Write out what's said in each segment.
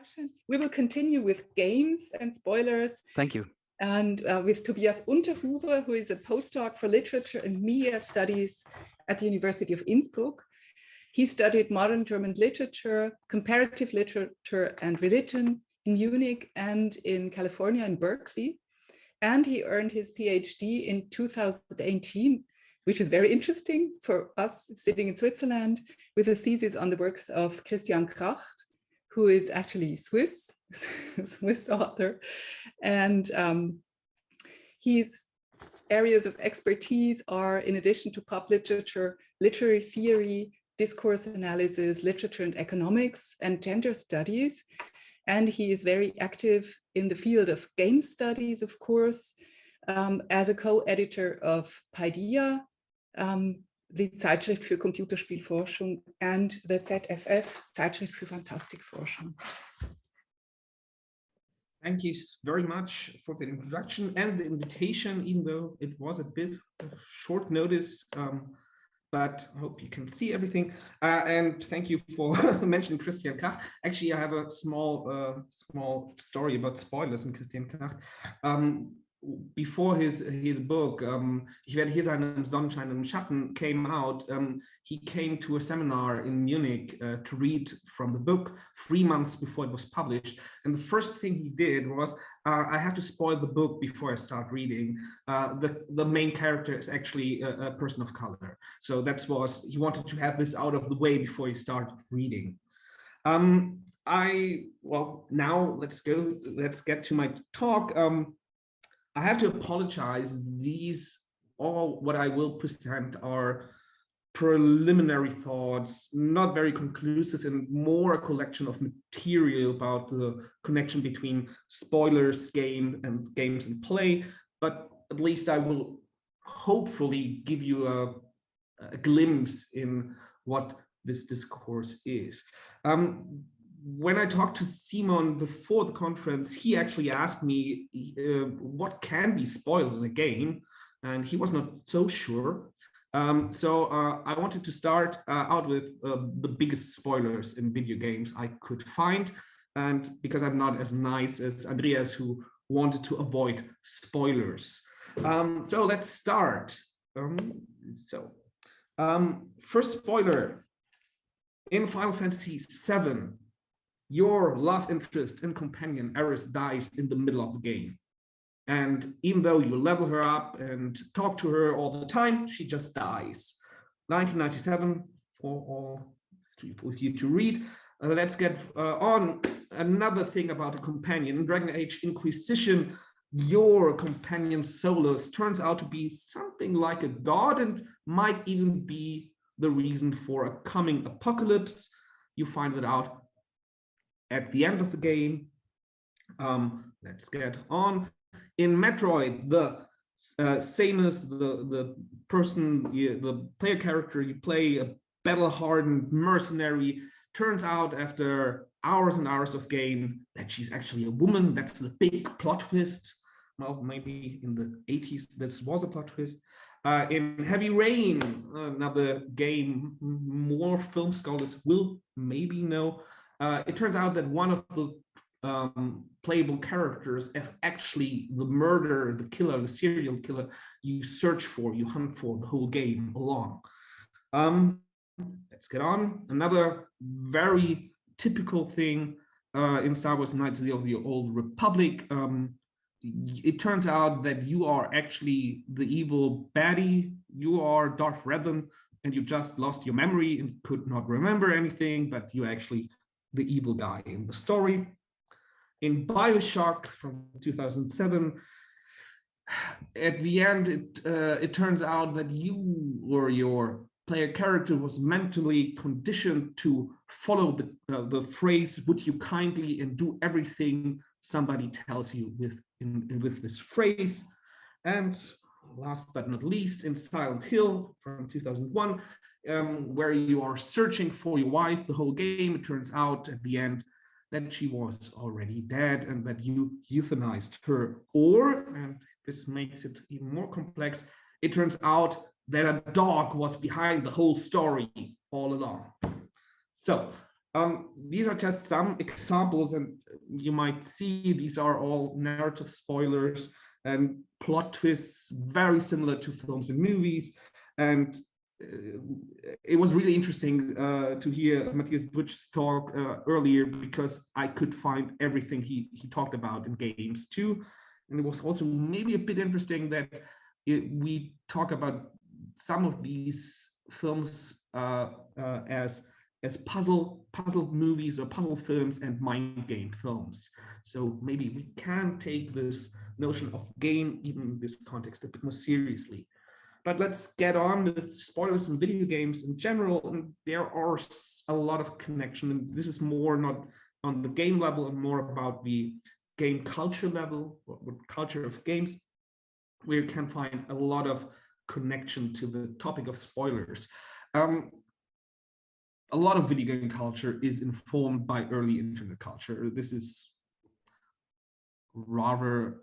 introduction. We will continue with games and spoilers. Thank you. And with Tobias Unterhuber, who is a postdoc for literature and media studies at the University of Innsbruck. He studied modern German literature, comparative literature and religion in Munich and in California in Berkeley. And he earned his PhD in 2018, which is very interesting for us sitting in Switzerland, with a thesis on the works of Christian Kracht, who is actually Swiss author. And his areas of expertise are, in addition to pop literature, literary theory, discourse analysis, literature and economics, and gender studies. And he is very active in the field of game studies, of course, as a co-editor of Paideia, the Zeitschrift für Computerspielforschung, and the ZFF, Zeitschrift für Fantastikforschung. Thank you very much for the introduction and the invitation, even though it was a bit of short notice, but I hope you can see everything. And thank you for mentioning Christian Kracht. Actually, I have a small story about spoilers in Christian Kracht. Before his book, Ich werde hier sein im Sonnenschein und im Schatten, came out, he came to a seminar in Munich to read from the book 3 months before it was published. And the first thing he did was, I have to spoil the book before I start reading. The main character is actually a person of color. So he wanted to have this out of the way before he started reading. Now let's get to my talk. I have to apologize. All what I will present are preliminary thoughts, not very conclusive, and more a collection of material about the connection between spoilers, games and play. But at least I will hopefully give you a glimpse in what this discourse is. When I talked to Simon before the conference, he actually asked me what can be spoiled in a game, and he was not so sure. So I wanted to start out with the biggest spoilers in video games I could find, and because I'm not as nice as Andreas, who wanted to avoid spoilers. So let's start. First spoiler, in Final Fantasy VII, your love interest and companion Eris dies in the middle of the game. And even though you level her up and talk to her all the time, she just dies. 1997 for you to read. Let's get on. Another thing about a companion. In Dragon Age Inquisition, your companion Solus turns out to be something like a god and might even be the reason for a coming apocalypse. You find it out at the end of the game. Let's get on. In Metroid, the Samus, the player character you play, a battle-hardened mercenary, turns out after hours and hours of game that she's actually a woman. That's the big plot twist. Well, maybe in the 80s this was a plot twist. In Heavy Rain, another game more film scholars will maybe know, it turns out that one of the playable characters is actually the murderer, the killer, the serial killer you search for, you hunt for the whole game along. Let's get on. Another very typical thing in Star Wars Knights of the Old Republic. It turns out that you are actually the evil baddie. You are Darth Revan, and you just lost your memory and could not remember anything, but you're actually the evil guy in the story. In BioShock from 2007, at the end, it turns out that you or your player character was mentally conditioned to follow the phrase, would you kindly, and do everything somebody tells you with this phrase. And last but not least, in Silent Hill from 2001, where you are searching for your wife the whole game, it turns out at the end that she was already dead and that you euthanized her. Or, and this makes it even more complex, it turns out that a dog was behind the whole story all along. So These are just some examples, and you might see these are all narrative spoilers and plot twists very similar to films and movies. And it was really interesting to hear Matthias Butch's talk earlier, because I could find everything he talked about in games too. And it was also maybe a bit interesting that we talk about some of these films as puzzle movies or puzzle films and mind game films. So maybe we can take this notion of game, even in this context, a bit more seriously. But let's get on with spoilers in video games in general. And there are a lot of connection. And this is more not on the game level and more about the game culture level, or culture of games, where you can find a lot of connection to the topic of spoilers. A lot of video game culture is informed by early internet culture. This is rather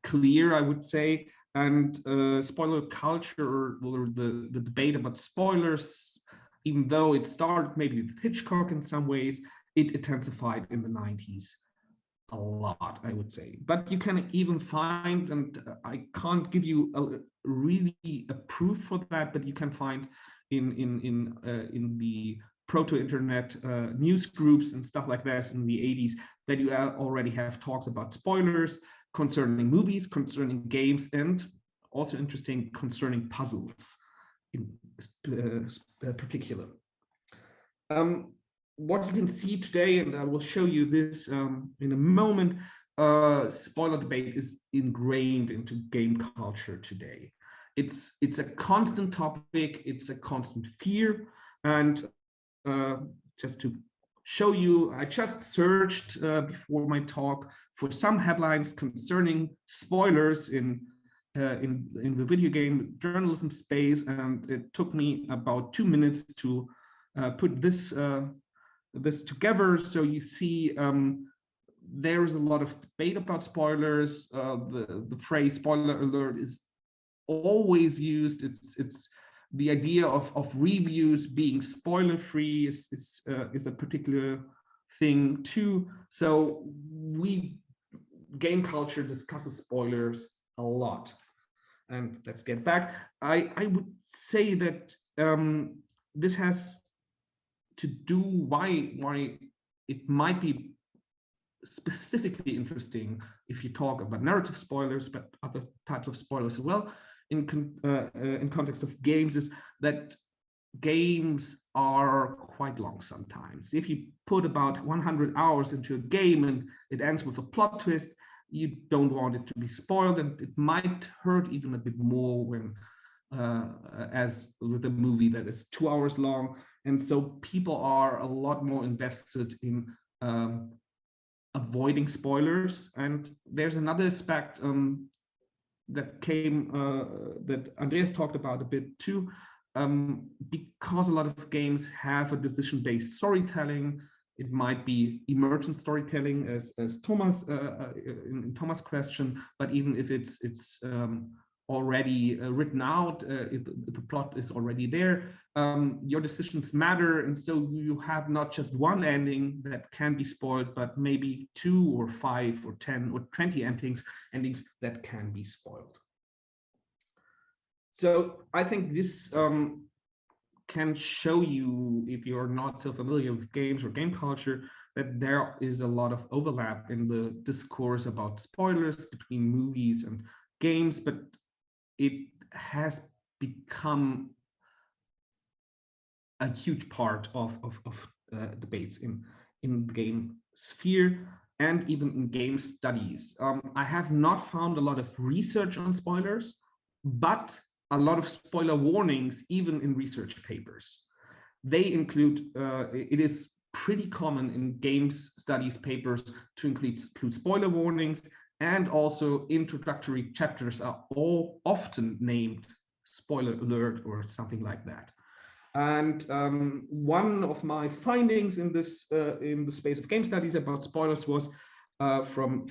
clear, I would say. And spoiler culture, or the debate about spoilers, even though it started maybe with Hitchcock in some ways, it intensified in the 90s a lot, I would say. But you can even find, and I can't give you a proof for that, but you can find in the proto-internet news groups and stuff like that in the 80s that you already have talks about spoilers concerning movies, concerning games, and also interesting concerning puzzles in particular. What you can see today, and I will show you this in a moment, spoiler debate is ingrained into game culture today. It's a constant topic, it's a constant fear, and just to show you, I just searched before my talk for some headlines concerning spoilers in the video game journalism space, and it took me about 2 minutes to put this together. So you see, there is a lot of debate about spoilers. The phrase "spoiler alert" is always used. It's the idea of reviews being spoiler-free is a particular thing too. So game culture discusses spoilers a lot. And let's get back. I would say that this has to do why it might be specifically interesting if you talk about narrative spoilers, but other types of spoilers as well. In context of games, is that games are quite long sometimes. If you put about 100 hours into a game and it ends with a plot twist, you don't want it to be spoiled, and it might hurt even a bit more when, as with a movie that is 2 hours long. And so people are a lot more invested in avoiding spoilers. And there's another aspect that came that Andreas talked about a bit too, because a lot of games have a decision-based storytelling. It might be emergent storytelling, as Thomas in Thomas' question, but even if it's already written out, if the plot is already there, your decisions matter, and so you have not just one ending that can be spoiled, but maybe 2 or 5 or 10 or 20 endings that can be spoiled. So I think this can show you, if you're not so familiar with games or game culture, that there is a lot of overlap in the discourse about spoilers between movies and games, but it has become a huge part of debates in the game sphere and even in game studies. I have not found a lot of research on spoilers, but a lot of spoiler warnings, even in research papers. They include, it is pretty common in games studies papers to include spoiler warnings, and also introductory chapters are all often named spoiler alert or something like that. And one of my findings in this in the space of game studies about spoilers was from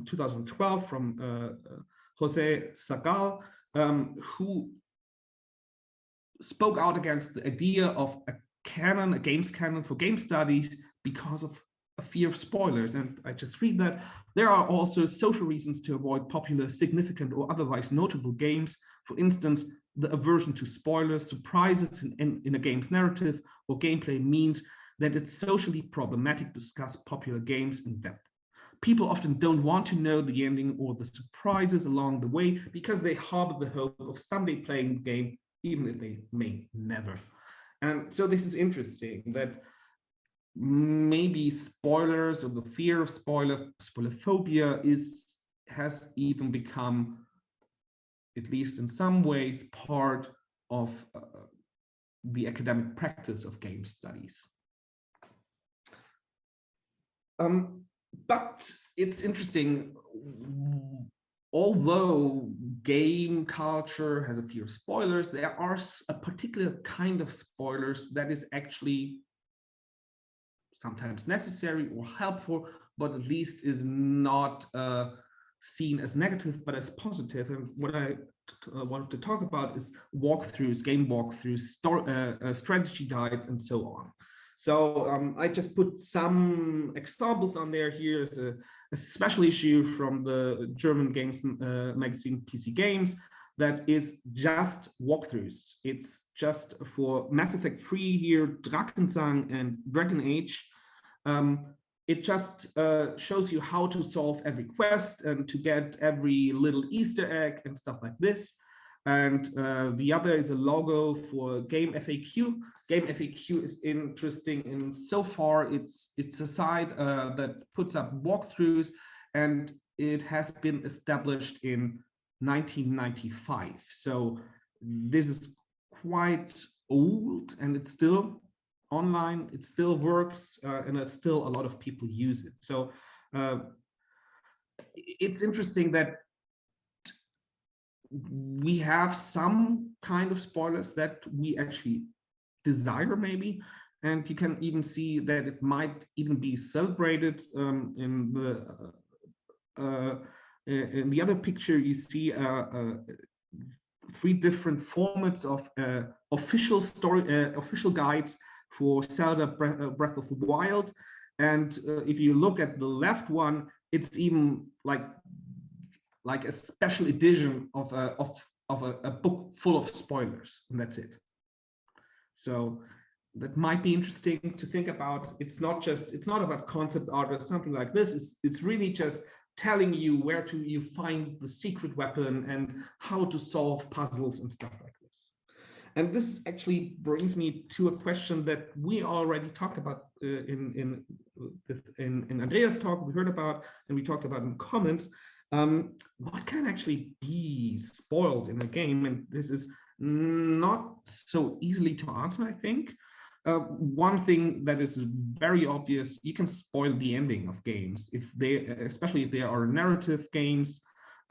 2012 from Jose Sagal, who spoke out against the idea of a canon, a games canon for game studies because of a fear of spoilers. And I just read that there are also social reasons to avoid popular, significant, or otherwise notable games. For instance, the aversion to spoilers, surprises in a game's narrative or gameplay means that it's socially problematic to discuss popular games in depth. People often don't want to know the ending or the surprises along the way because they harbor the hope of someday playing the game, even if they may never. And so this is interesting that maybe spoilers or the fear of spoilerphobia has even become, at least in some ways, part of the academic practice of game studies. But it's interesting, although game culture has a fear of spoilers, there are a particular kind of spoilers that is actually sometimes necessary or helpful, but at least is not seen as negative, but as positive. And what I wanted to talk about is walkthroughs, game walkthroughs, strategy guides, and so on. So I just put some examples on there. Here's a special issue from the German games magazine PC Games that is just walkthroughs. It's just for Mass Effect 3 here, Drakensang and Dragon Age. It just shows you how to solve every quest and to get every little Easter egg and stuff like this. And the other is a logo for Game FAQ. Game FAQ is interesting in so far it's a site that puts up walkthroughs, and it has been established in 1995. So this is quite old, and it's still online, it still works, and it's still a lot of people use it. So it's interesting that we have some kind of spoilers that we actually desire maybe, and you can even see that it might even be celebrated. In the other picture you see 3 different formats of official guides for Zelda Breath of the Wild. And if you look at the left one, it's even like a special edition of a book full of spoilers, and that's it. So that might be interesting to think about. It's not about concept art or something like this. It's really just telling you where you find the secret weapon and how to solve puzzles and stuff like this. And this actually brings me to a question that we already talked about in Andreas' talk. We heard about, and we talked about in comments. What can actually be spoiled in a game? And this is not so easily to answer, I think. One thing that is very obvious, you can spoil the ending of games. Especially if they are narrative games,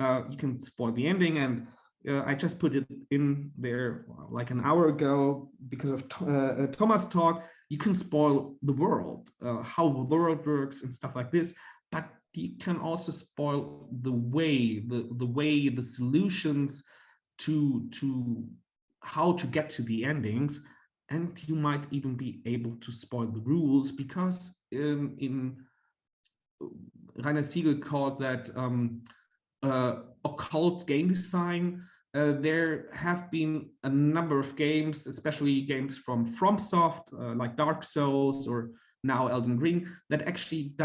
you can spoil the ending. And I just put it in there like an hour ago because of Thomas' talk. You can spoil the world, how the world works and stuff like this. But you can also spoil the way the solutions to how to get to the endings, and you might even be able to spoil the rules, because in Rainer Siegel called that occult game design. There have been a number of games, especially games from FromSoft, like Dark Souls or now Elden Ring, that actually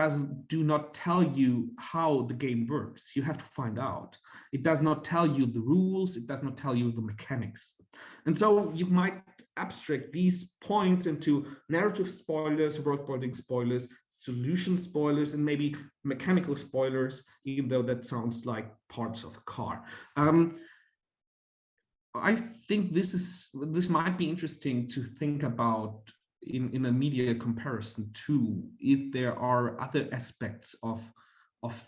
do not tell you how the game works. You have to find out. It does not tell you the rules. It does not tell you the mechanics. And so you might abstract these points into narrative spoilers, world building spoilers, solution spoilers, and maybe mechanical spoilers, even though that sounds like parts of a car. I think this might be interesting to think about in a media comparison too, if there are other aspects of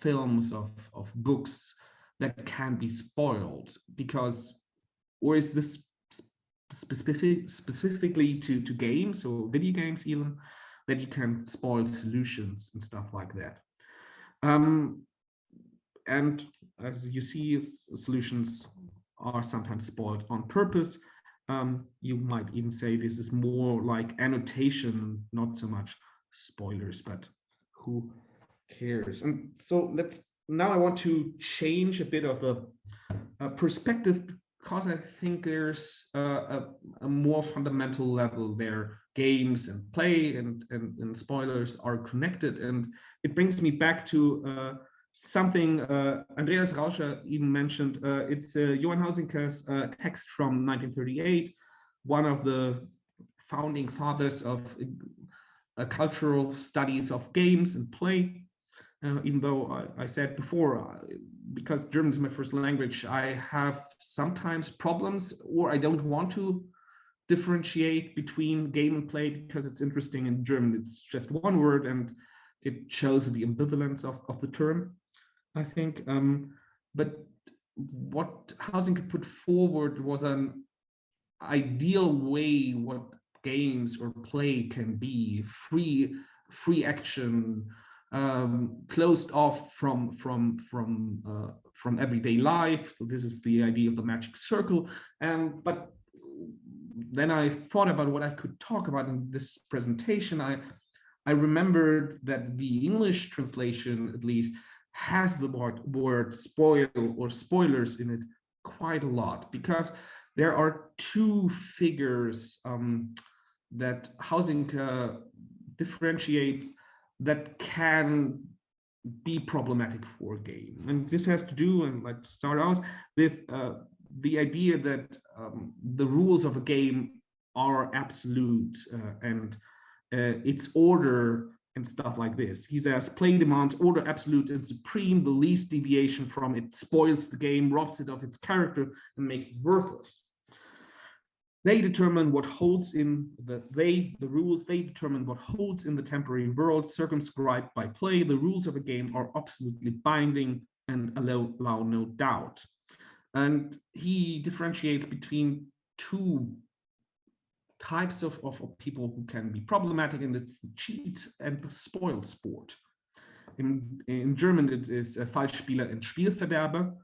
films, of books that can be spoiled, or is this specifically to games or video games even, that you can spoil solutions and stuff like that. And as you see, solutions are sometimes spoiled on purpose. You might even say this is more like annotation, not so much spoilers, but who cares? And so now I want to change a bit of the perspective, because I think there's a more fundamental level there. Games and play and spoilers are connected. And it brings me back to something Andreas Rauscher even mentioned. It's Johan Huizinga's text from 1938, one of the founding fathers of cultural studies of games and play. Even though I said before, because German is my first language, I have sometimes problems, or I don't want to differentiate between game and play, because it's interesting. In German, it's just one word, and it shows the ambivalence of the term, I think. But what Huizinga put forward was an ideal way what games or play can be: free action, closed off from everyday life. So this is the idea of the magic circle. But then I thought about what I could talk about in this presentation. I remembered that the English translation, at least, has the word spoil or spoilers in it quite a lot, because there are two figures that Huizinga differentiates that can be problematic for a game. And this has to do, and let's start out with the idea that the rules of a game are absolute, and its order and stuff like this. He says, play demands order absolute and supreme. The least deviation from it spoils the game, robs it of its character, and makes it worthless. They determine what holds in the rules, they determine what holds in the temporary world circumscribed by play. The rules of a game are absolutely binding and allow no doubt. And he differentiates between two types of people who can be problematic, and it's the cheat and the spoiled sport. In German, it is Falschspieler and Spielverderber.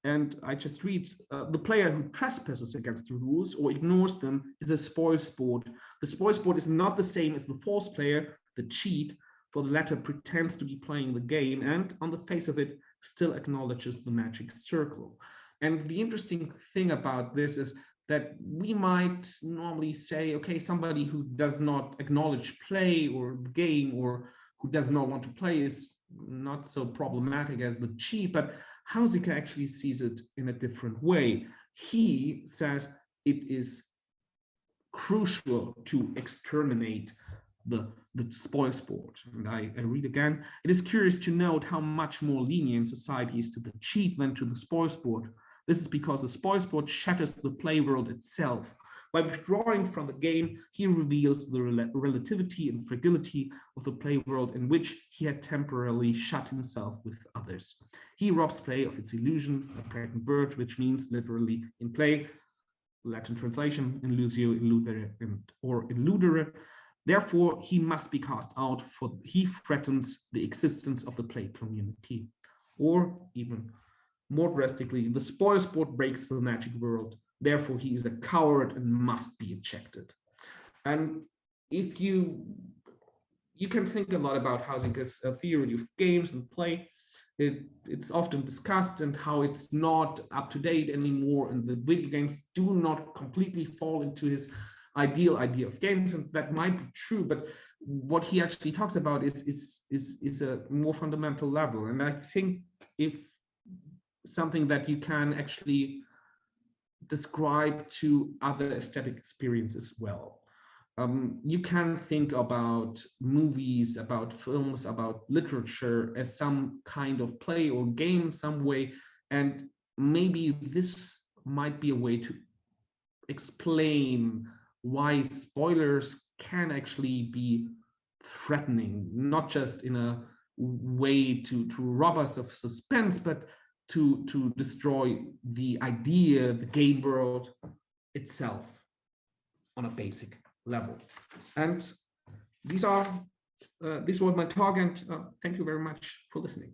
And I just read, the player who trespasses against the rules or ignores them is a spoil sport. The spoil sport is not the same as the false player, the cheat, for the latter pretends to be playing the game and, on the face of it, still acknowledges the magic circle. And the interesting thing about this is that we might normally say, okay, somebody who does not acknowledge play or the game, or who does not want to play, is not so problematic as the cheat, but Huizinga actually sees it in a different way. He says it is crucial to exterminate the spoil sport. And I read again, it is curious to note how much more lenient society is to the cheat than to the spoil sport. This is because the spoil sport shatters the play world itself. By withdrawing from the game, he reveals the relativity and fragility of the play world in which he had temporarily shut himself with others. He robs play of its illusion, a pregnant bird, which means literally in play, Latin translation, in Lucio, in Ludere, or in Ludere. Therefore, he must be cast out, for he threatens the existence of the play community. Or even more drastically, the spoil sport breaks the magic world. Therefore, he is a coward and must be ejected. And if you can think a lot about Huizinga's theory of games and play. It's often discussed, and how it's not up to date anymore, and the video games do not completely fall into his ideal idea of games, and that might be true. But what he actually talks about is a more fundamental level, and I think if something that you can actually describe to other aesthetic experiences well. You can think about movies, about films, about literature as some kind of play or game some way, and maybe this might be a way to explain why spoilers can actually be threatening, not just in a way to rob us of suspense, but to destroy the idea, the game world itself on a basic level. And this was my talk, and thank you very much for listening.